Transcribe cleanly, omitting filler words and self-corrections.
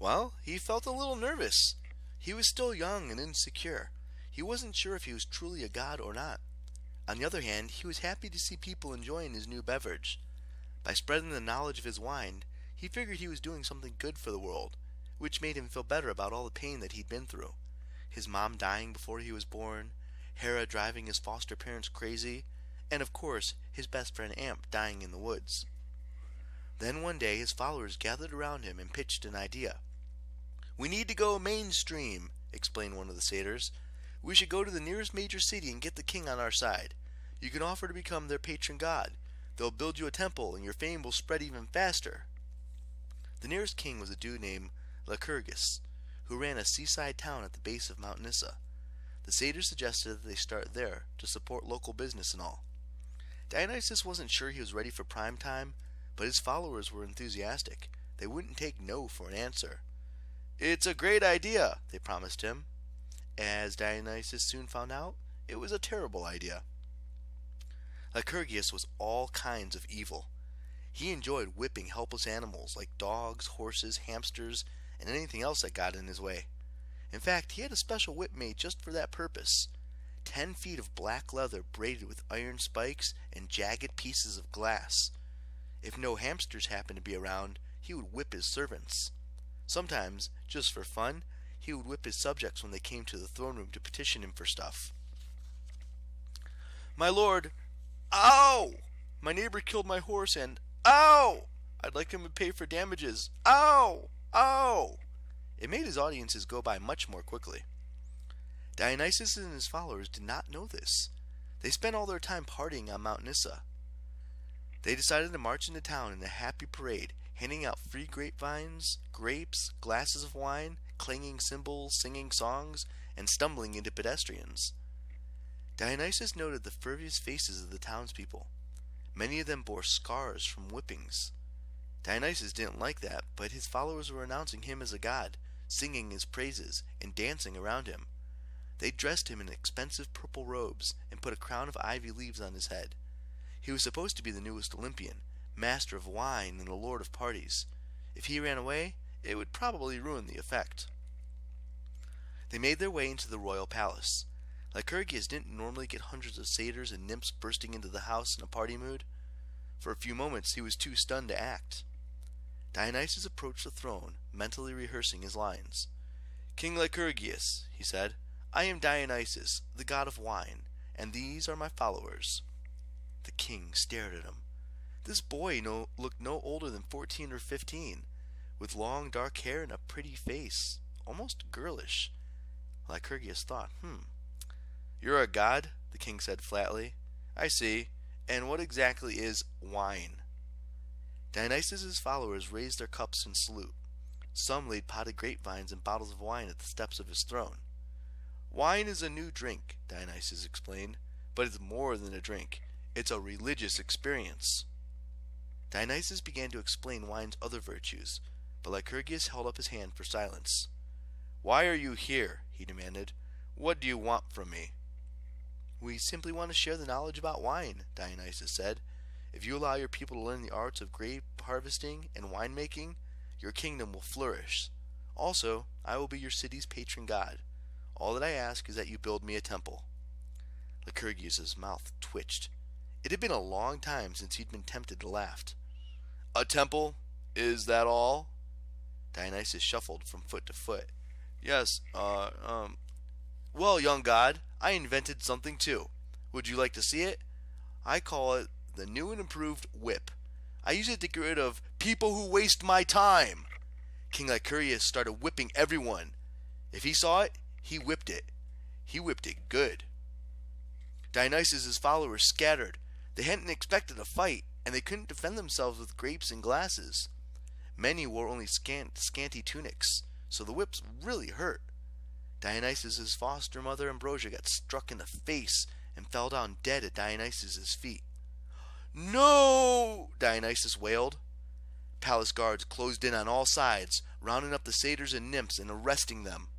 Well, he felt a little nervous. He was still young and insecure. He wasn't sure if he was truly a god or not. On the other hand, he was happy to see people enjoying his new beverage. By spreading the knowledge of his wine, he figured he was doing something good for the world, which made him feel better about all the pain that he'd been through. His mom dying before he was born, Hera driving his foster parents crazy, and of course, his best friend Amp dying in the woods. Then one day his followers gathered around him and pitched an idea. "We need to go mainstream," explained one of the satyrs. "We should go to the nearest major city and get the king on our side. You can offer to become their patron god. They'll build you a temple and your fame will spread even faster." The nearest king was a dude named Lycurgus, who ran a seaside town at the base of Mount Nysa. The satyrs suggested that they start there to support local business and all. Dionysus wasn't sure he was ready for prime time, but his followers were enthusiastic. They wouldn't take no for an answer. "It's a great idea," they promised him. As Dionysus soon found out, it was a terrible idea. Lycurgus was all kinds of evil. He enjoyed whipping helpless animals like dogs, horses, hamsters, and anything else that got in his way. In fact, he had a special whip made just for that purpose. 10 feet of black leather braided with iron spikes and jagged pieces of glass. If no hamsters happened to be around, he would whip his servants. Sometimes, just for fun, he would whip his subjects when they came to the throne room to petition him for stuff. "My lord, ow! My neighbor killed my horse and ow! I'd like him to pay for damages. Ow! Ow!" It made his audiences go by much more quickly. Dionysus and his followers did not know this. They spent all their time partying on Mount Nysa. They decided to march into town in a happy parade, handing out free grapevines, grapes, glasses of wine, clanging cymbals, singing songs, and stumbling into pedestrians. Dionysus noted the furious faces of the townspeople. Many of them bore scars from whippings. Dionysus didn't like that, but his followers were announcing him as a god, singing his praises, and dancing around him. They dressed him in expensive purple robes and put a crown of ivy leaves on his head. He was supposed to be the newest Olympian, master of wine and the lord of parties. If he ran away, it would probably ruin the effect. They made their way into the royal palace. Lycurgus didn't normally get hundreds of satyrs and nymphs bursting into the house in a party mood. For a few moments he was too stunned to act. Dionysus approached the throne, mentally rehearsing his lines. "King Lycurgus," he said, "I am Dionysus, the god of wine, and these are my followers." The king stared at him. This boy looked no older than 14 or 15, with long dark hair and a pretty face, almost girlish. Lycurgus thought, "You're a god?" the king said flatly. "I see. And what exactly is wine?" Dionysus's followers raised their cups in salute. Some laid potted grapevines and bottles of wine at the steps of his throne. "Wine is a new drink," Dionysus explained, "but it's more than a drink. It's a religious experience." Dionysus began to explain wine's other virtues, but Lycurgus held up his hand for silence. "Why are you here?" he demanded. "What do you want from me?" "We simply want to share the knowledge about wine," Dionysus said. "If you allow your people to learn the arts of grape harvesting and winemaking, your kingdom will flourish. Also, I will be your city's patron god. All that I ask is that you build me a temple." Lycurgus's mouth twitched. It had been a long time since he'd been tempted to laugh. "A temple? Is that all?" Dionysus shuffled from foot to foot. "Yes, well, young god, I invented something too. Would you like to see it? I call it the new and improved whip. I use it to get rid of people who waste my time." King Lycurgus started whipping everyone. If he saw it, he whipped it. He whipped it good. Dionysus's followers scattered. They hadn't expected a fight, and they couldn't defend themselves with grapes and glasses. Many wore only scanty tunics, so the whips really hurt. Dionysus's foster mother Ambrosia got struck in the face and fell down dead at Dionysus's feet. "No!" Dionysus wailed. Palace guards closed in on all sides, rounding up the satyrs and nymphs and arresting them.